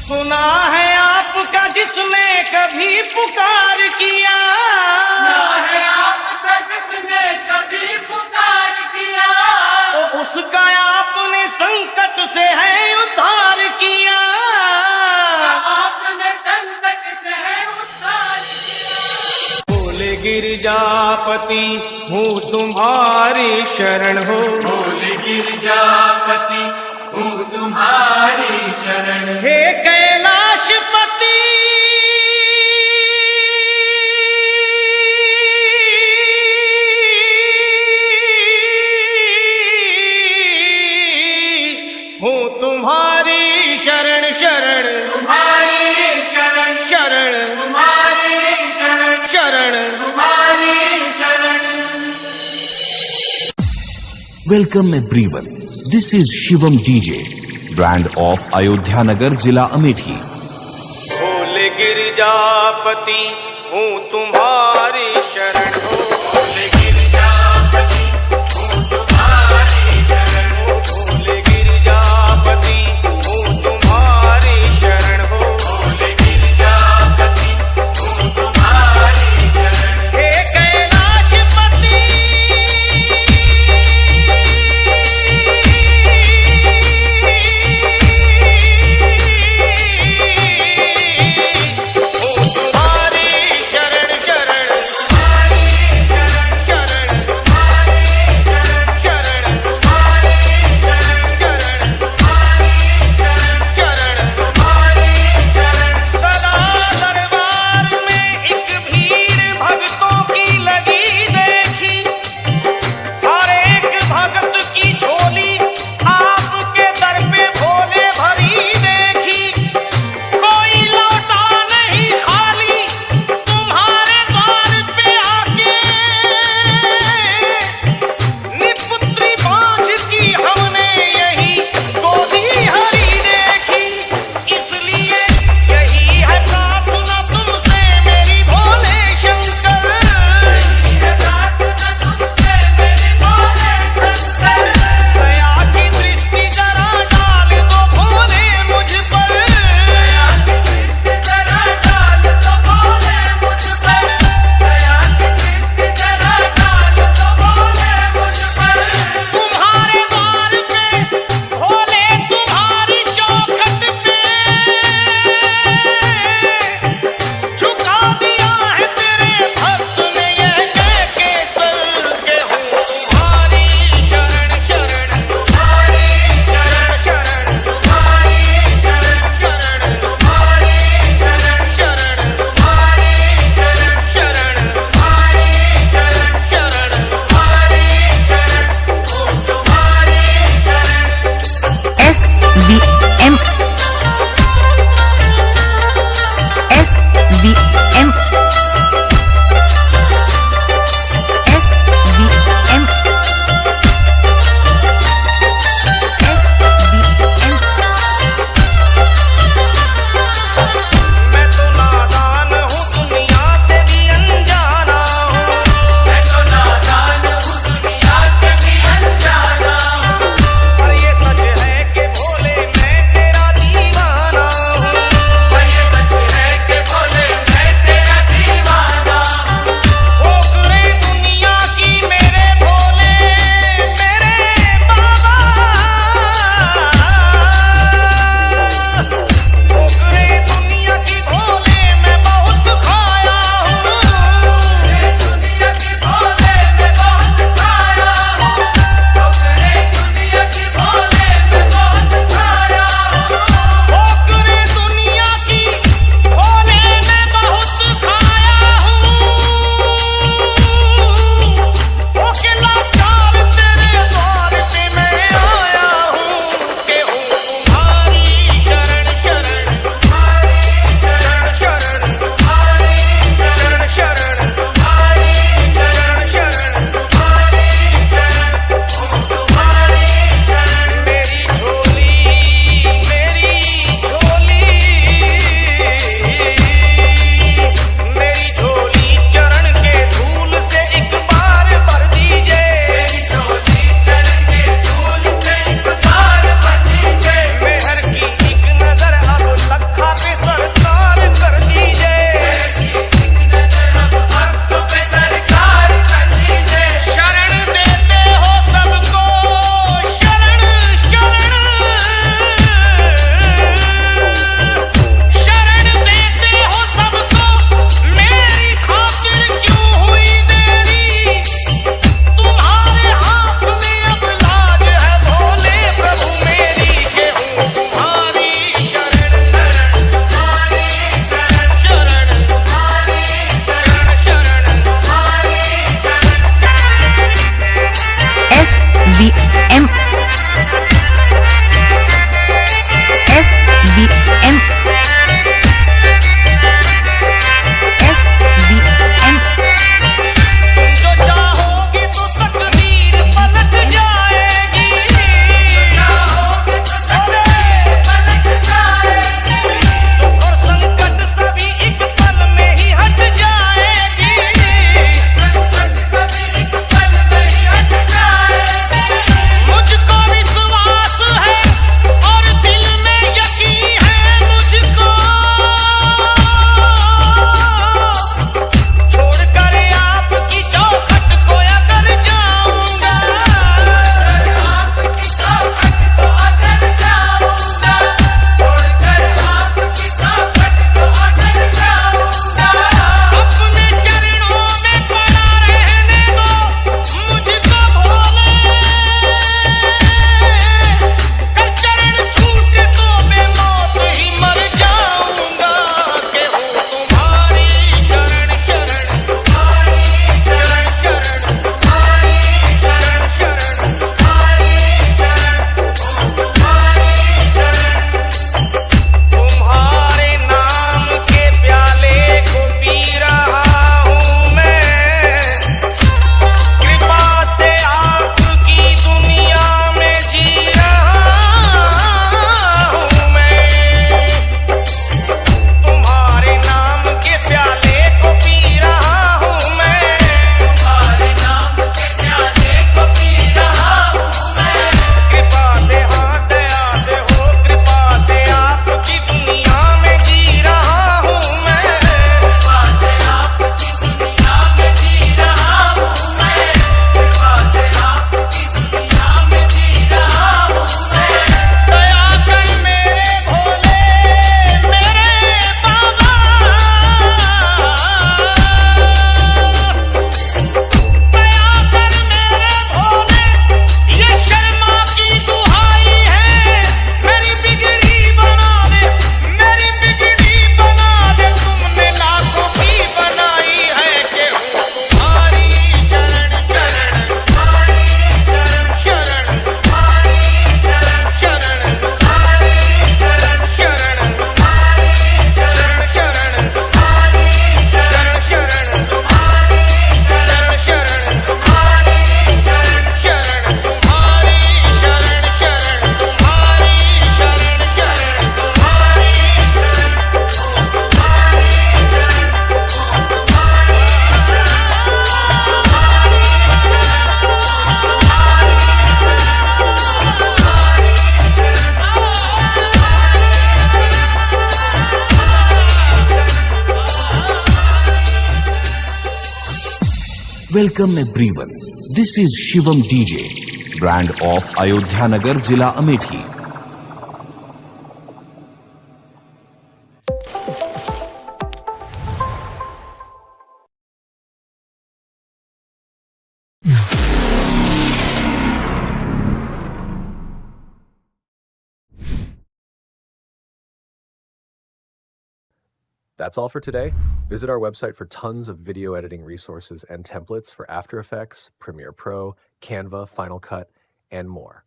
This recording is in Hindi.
सुना है आपका जिसने कभी पुकार किया, सुना है आपका जिसने कभी पुकार किया, तो उसका आपने संकट से है उद्धार किया। आपने संकट से है उद्धार किया। बोले गिरजापति हूँ तुम्हारी शरण हो, बोले गिरजापति हूँ तुम्हारी शरण। हे कैलाशपति हूँ तुम्हारी शरण शरण, तुम्हारी शरण शरण तुम्हारी शरण शरण। तुम्हारी शरण। Welcome everyone. This is Shivam DJ, brand of Ayodhya Nagar, Jila Amethi. बोले गिरजापति हूँ तुम्हारी शरण हो, बोले गिरजापति हूँ तुम्हारी शरण। बोले गिरजापति हूँ तुम्हारी शरण हो, बोले गिरजापति हूँ तुम्हारी शरण। हे कैलाशपति हूँ तुम्हारी शरण शरण। Welcome everyone. This is Shivam DJ, brand of Ayodhya Nagar, Zila Amethi. That's all for today. Visit our website for tons of video editing resources and templates for After Effects, Premiere Pro, Canva, Final Cut, and more.